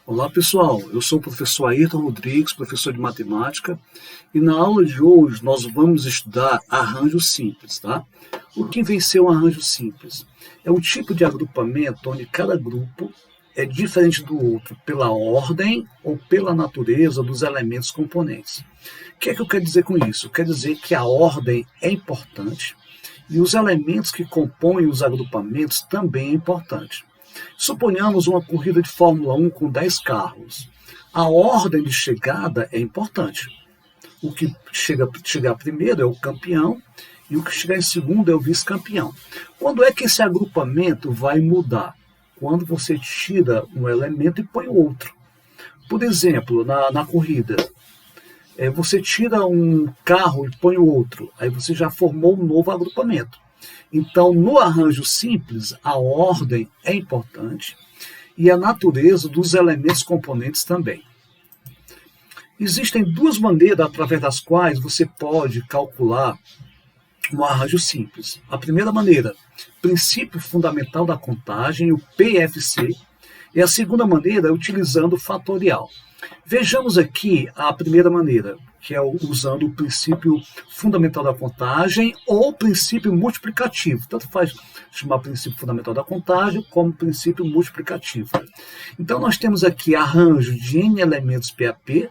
Olá pessoal, eu sou o professor Ayrton Rodrigues, professor de matemática, e na aula de hoje nós vamos estudar arranjo simples, tá? O que vem ser um arranjo simples? É um tipo de agrupamento onde cada grupo é diferente do outro pela ordem ou pela natureza dos elementos componentes. O que é que eu quero dizer com isso? Quer dizer que a ordem é importante e os elementos que compõem os agrupamentos também é importante. Suponhamos uma corrida de Fórmula 1 com 10 carros. A ordem de chegada é importante. O que chegar primeiro é o campeão e o que chegar em segundo é o vice-campeão. Quando é que esse agrupamento vai mudar? Quando você tira um elemento e põe outro. Por exemplo, na corrida, você tira um carro e põe outro. Aí você já formou um novo agrupamento. Então, no arranjo simples, a ordem é importante e a natureza dos elementos componentes também. Existem duas maneiras através das quais você pode calcular um arranjo simples. A primeira maneira, princípio fundamental da contagem, o PFC, e a segunda maneira é utilizando o fatorial. Vejamos aqui a primeira maneira, que é usando o princípio fundamental da contagem ou princípio multiplicativo. Tanto faz chamar princípio fundamental da contagem como princípio multiplicativo. Então, nós temos aqui arranjo de n elementos PAP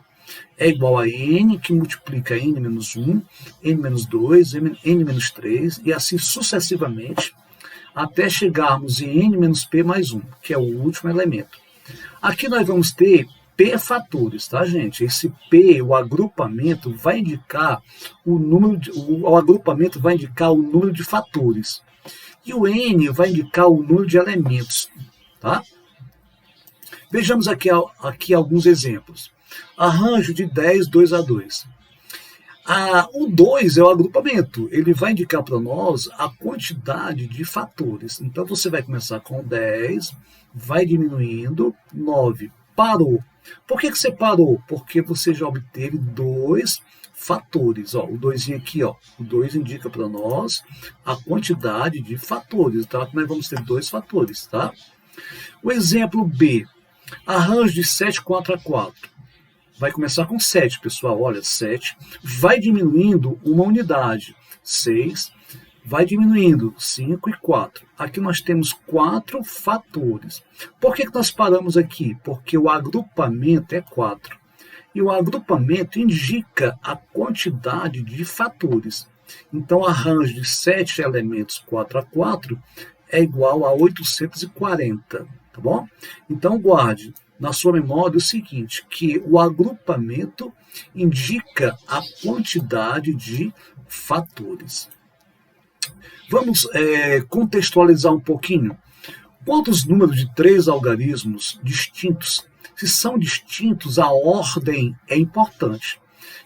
é igual a n, que multiplica n-1, n-2, n-3, e assim sucessivamente, até chegarmos em n-p mais 1, que é o último elemento. Aqui nós vamos ter P fatores, tá, gente? Esse P, o agrupamento, vai indicar o número o agrupamento vai indicar o número de fatores. E o N vai indicar o número de elementos, tá? Vejamos aqui alguns exemplos. Arranjo de 10, 2 a 2. O 2 é o agrupamento, ele vai indicar para nós a quantidade de fatores. Então, você vai começar com 10, vai diminuindo, 9, parou. Por que você parou? Porque você já obteve dois fatores. Ó, o 2 aqui, ó, o 2 indica para nós a quantidade de fatores. Então, nós vamos ter dois fatores, tá? O exemplo B, arranjo de 7, 4 a 4. Vai começar com 7, pessoal. Olha, 7. Vai diminuindo uma unidade. 6. Vai diminuindo 5 e 4. Aqui nós temos 4 fatores. Por que nós paramos aqui? Porque o agrupamento é 4. E o agrupamento indica a quantidade de fatores. Então, o arranjo de 7 elementos 4 a 4 é igual a 840. Tá bom? Então, guarde na sua memória o seguinte, que o agrupamento indica a quantidade de fatores. Vamos contextualizar um pouquinho. Quantos números de 3 algarismos distintos? Se são distintos, a ordem é importante.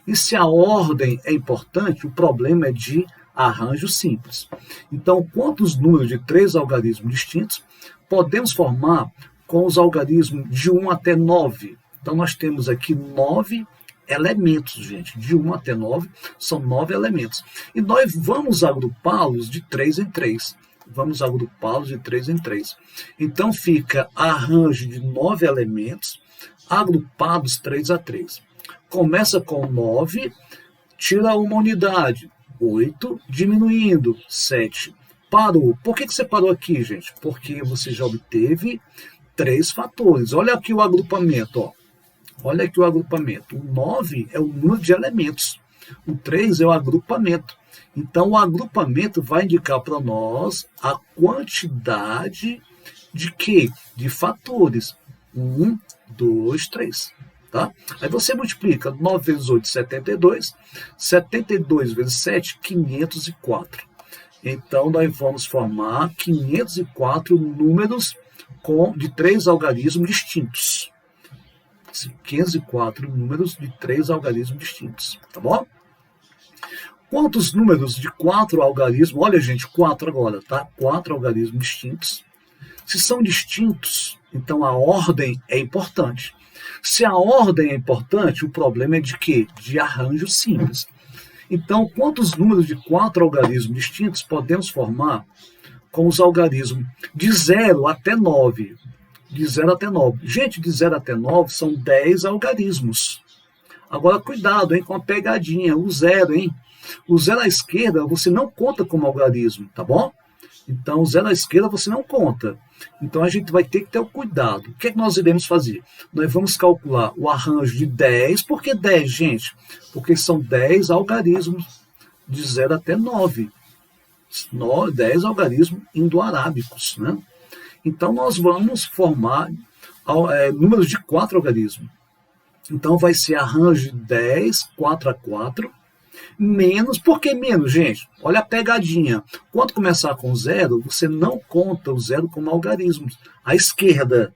E se a ordem é importante, o problema é de arranjo simples. Então, quantos números de 3 algarismos distintos podemos formar com os algarismos de 1 até 9. Então, nós temos aqui 9 elementos, gente. De 1 até 9 são 9 elementos. E nós vamos agrupá-los de 3 em 3. Vamos agrupá-los de 3 em 3. Então, fica arranjo de 9 elementos agrupados 3 a 3. Começa com 9, tira uma unidade. 8, diminuindo. 7. Parou. Por que você parou aqui, gente? Porque você já obteve 3 fatores. Olha aqui o agrupamento, ó. Olha aqui o agrupamento. O 9 é o número de elementos. O 3 é o agrupamento. Então, o agrupamento vai indicar para nós a quantidade de quê? De fatores. 1, 2, 3. Tá? Aí você multiplica 9 vezes 8, 72. 72 vezes 7, 504. Então, nós vamos formar 504 números de 3 algarismos distintos. 504 números de 3 algarismos distintos, tá bom? Quantos números de 4 algarismos? Olha, gente, 4 agora, tá? 4 algarismos distintos. Se são distintos, então a ordem é importante. Se a ordem é importante, o problema é de quê? De arranjo simples. Então, quantos números de 4 algarismos distintos podemos formar com os algarismos de 0 até 9? de 0 até 9. Gente, de 0 até 9 são 10 algarismos. Agora, cuidado, hein, com a pegadinha, o zero, hein? O zero à esquerda você não conta como algarismo, tá bom? Então, o zero à esquerda você não conta. Então, a gente vai ter que ter o cuidado. O que é que nós iremos fazer? Nós vamos calcular o arranjo de 10. Por que 10, gente? Porque são 10 algarismos de 0 até 9. 10 algarismos indo-arábicos, né? Então, nós vamos formar números de 4 algarismos. Então, vai ser arranjo de 10, 4 a 4, menos. Por que menos, gente? Olha a pegadinha. Quando começar com 0, você não conta o 0 como algarismo. À esquerda.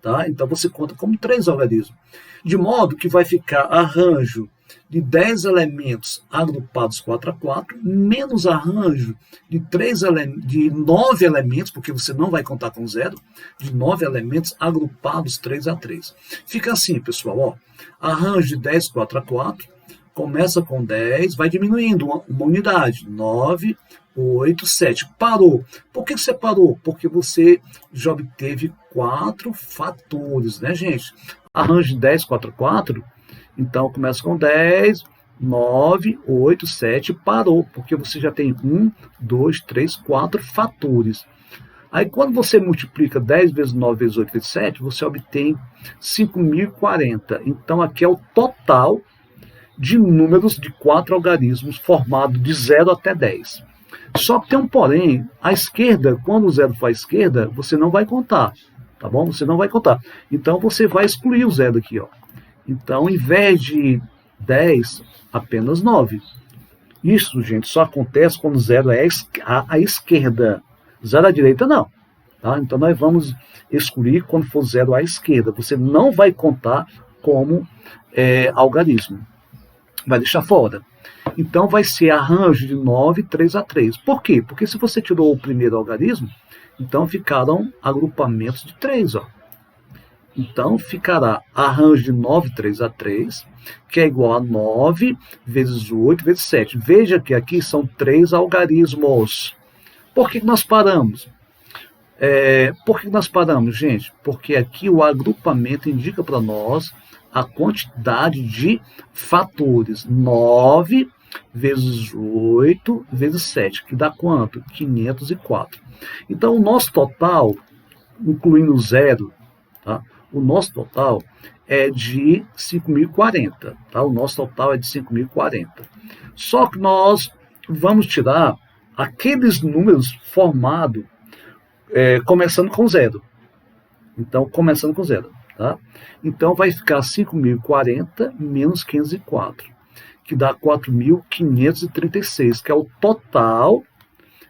Tá? Então, você conta como 3 algarismos. De modo que vai ficar arranjo de 10 elementos agrupados 4 a 4, menos arranjo de 9 elementos, porque você não vai contar com 0, de 9 elementos agrupados 3 a 3. Fica assim, pessoal, ó, arranjo de 10, 4 a 4, começa com 10, vai diminuindo uma unidade, 9, 8, 7. Parou. Por que você parou? Porque você já obteve 4 fatores, né, gente? Arranjo de 10, 4 a 4, então começa com 10, 9, 8, 7, parou, porque você já tem 1, 2, 3, 4 fatores. Aí quando você multiplica 10 vezes 9 vezes 8 vezes 7, você obtém 5.040. Então aqui é o total de números de 4 algarismos formados de 0 até 10. Só que tem um porém, à esquerda, quando o 0 for à esquerda, você não vai contar, tá bom? Você não vai contar. Então você vai excluir o 0 aqui, ó. Então, em vez de 10, apenas 9. Isso, gente, só acontece quando 0 é à esquerda. 0 à direita, não. Tá? Então, nós vamos excluir quando for 0 à esquerda. Você não vai contar como algarismo. Vai deixar fora. Então, vai ser arranjo de 9, 3 a 3. Por quê? Porque se você tirou o primeiro algarismo, então ficaram agrupamentos de 3, ó. Então, ficará arranjo de 9, 3 a 3, que é igual a 9 vezes 8 vezes 7. Veja que aqui são 3 algarismos. Por que nós paramos? Por que nós paramos, gente? Porque aqui o agrupamento indica para nós a quantidade de fatores. 9 vezes 8 vezes 7, que dá quanto? 504. Então, o nosso total, incluindo o 0, tá? O nosso total é de 5.040, tá? O nosso total é de 5.040. Só que nós vamos tirar aqueles números formados começando com 0. Então, começando com 0, tá? Então, vai ficar 5.040 menos 504, que dá 4.536, que é o total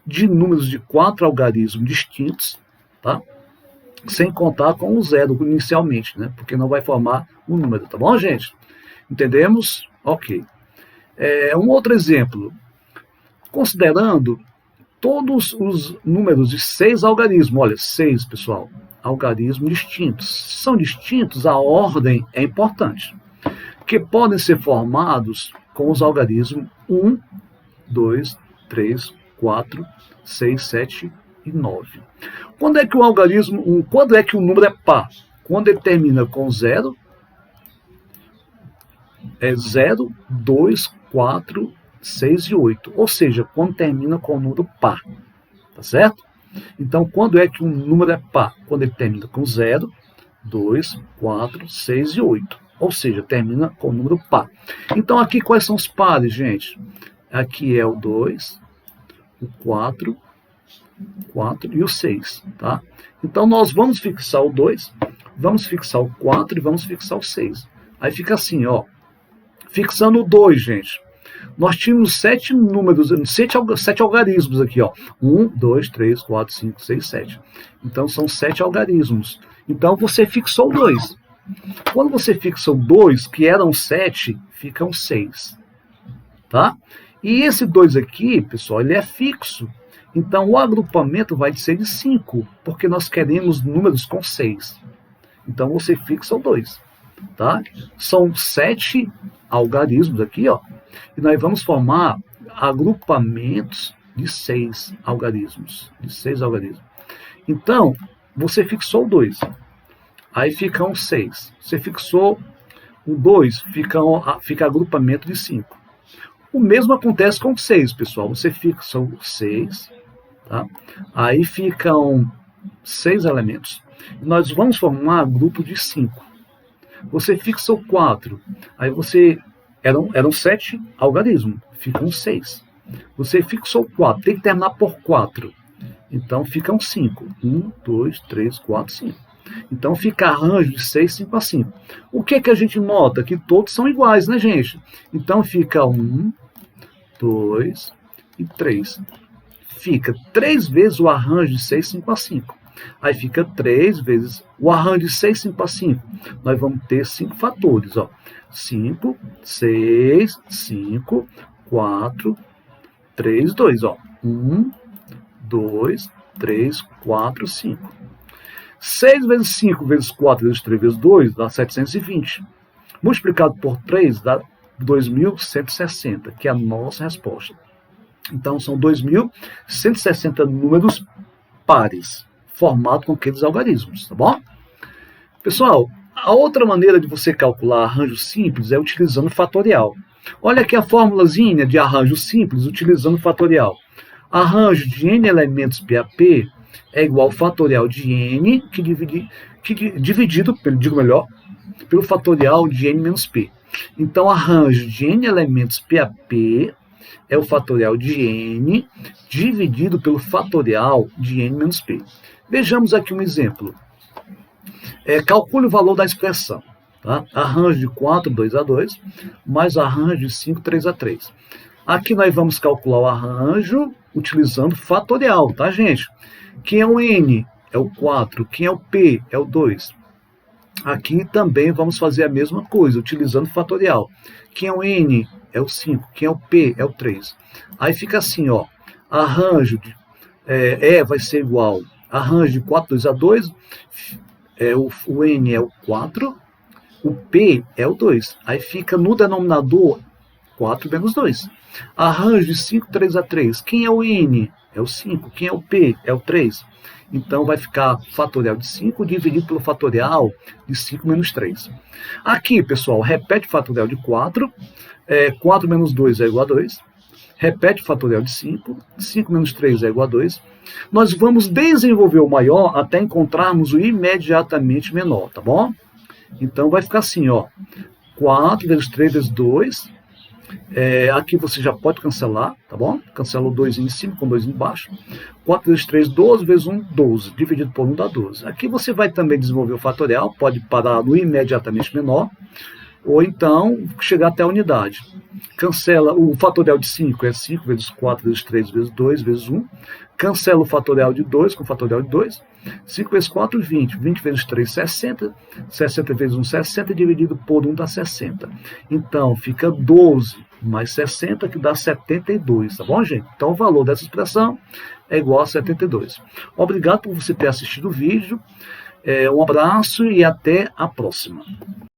de números de 4 algarismos distintos, tá? Sem contar com o 0 inicialmente, né? Porque não vai formar um número, tá bom, gente? Entendemos? Ok. Um outro exemplo. Considerando todos os números de 6 algarismos, olha, 6, pessoal, algarismos distintos. Se são distintos, a ordem é importante, que podem ser formados com os algarismos 1, 2, 3, 4, 6, 7 e 9. Quando é que quando é que o número é par? Quando ele termina com 0, 0, 2, 4, 6 e 8. Ou seja, quando termina com o número par. Tá certo? Então, quando é que um número é par? Quando ele termina com 0, 2, 4, 6 e 8. Ou seja, termina com o número par. Então, aqui quais são os pares, gente? Aqui é o 2, o 4 e o 6, tá? Então, nós vamos fixar o 2, vamos fixar o 4 e vamos fixar o 6. Aí fica assim, ó. Fixando o 2, gente. Nós tínhamos 7 números, 7 algarismos aqui, ó. 1, 2, 3, 4, 5, 6, 7. Então, são 7 algarismos. Então, você fixou o 2. Quando você fixa o 2, que eram 7, ficam 6. Tá? E esse 2 aqui, pessoal, ele é fixo. Então, o agrupamento vai ser de 5, porque nós queremos números com 6. Então, você fixa o 2. Tá? São 7 algarismos aqui, ó. E nós vamos formar agrupamentos de 6 algarismos. Então, você fixou o 2. Aí fica um 6. Você fixou o 2, fica agrupamento de 5. O mesmo acontece com o 6, pessoal. Você fixa o 6, tá? Aí ficam 6 elementos. Nós vamos formar grupo de 5. Você fixa o 4. Aí você... Eram 7 algarismos. Ficam 6. Você fixou o 4. Tem que terminar por 4. Então ficam 5. 1, 2, 3, 4, 5. Então fica arranjo de 6, 5 a 5. O que que a gente nota? Que todos são iguais, né, gente? Então fica 1, 2 e 3. Fica 3 vezes o arranjo de 6, 5 a 5. Aí fica 3 vezes o arranjo de 6, 5 a 5. Nós vamos ter 5 fatores, ó. 5, 6, 5, 4, 3, 2, ó. 1, 2, 3, 4, 5. 6 vezes 5 vezes 4 vezes 3 vezes 2 dá 720. Multiplicado por 3 dá 2.160, que é a nossa resposta. Então são 2.160 números pares, formados com aqueles algarismos, tá bom? Pessoal, a outra maneira de você calcular arranjo simples é utilizando fatorial. Olha aqui a formulazinha de arranjo simples utilizando fatorial. Arranjo de n elementos PAP é igual ao fatorial de n dividido, pelo fatorial de n menos p. Então, arranjo de n elementos PAP é o fatorial de n dividido pelo fatorial de n menos p. Vejamos aqui um exemplo. Calcule o valor da expressão. Tá? Arranjo de 4, 2 a 2, mais arranjo de 5, 3 a 3. Aqui nós vamos calcular o arranjo utilizando fatorial, tá, gente? Quem é o n? É o 4. Quem é o p? É o 2. Aqui também vamos fazer a mesma coisa, utilizando fatorial. Quem é o n? É o 5. Quem é o p? É o 3. Aí fica assim, ó. Arranjo de... vai ser igual. Arranjo de 4, 2 a 2. O n é o 4. O p é o 2. Aí fica no denominador 4 menos 2. Arranjo de 5, 3 a 3. Quem é o n? É o 5. Quem é o p? É o 3. Então vai ficar fatorial de 5 dividido pelo fatorial de 5 menos 3. Aqui, pessoal, repete o fatorial de 4. 4 menos 2 é igual a 2. Repete o fatorial de 5. 5 menos 3 é igual a 2. Nós vamos desenvolver o maior até encontrarmos o imediatamente menor, tá bom? Então vai ficar assim, ó. 4 vezes 3 vezes 2. Aqui você já pode cancelar, tá bom? Cancela o 2 em cima com 2 embaixo. 4 vezes 3, 12 vezes 1, 12. Dividido por 1 dá 12. Aqui você vai também desenvolver o fatorial, pode parar no imediatamente menor, ou então chegar até a unidade. Cancela o fatorial de 5, é 5 vezes 4 vezes 3 vezes 2 vezes 1. Cancela o fatorial de 2 com o fatorial de 2. 5 vezes 4, 20. 20 vezes 3, 60. 60 vezes 1, 60. Dividido por 1 dá 60. Então, fica 12 mais 60, que dá 72. Tá bom, gente? Então, o valor dessa expressão é igual a 72. Obrigado por você ter assistido o vídeo. Um abraço e até a próxima.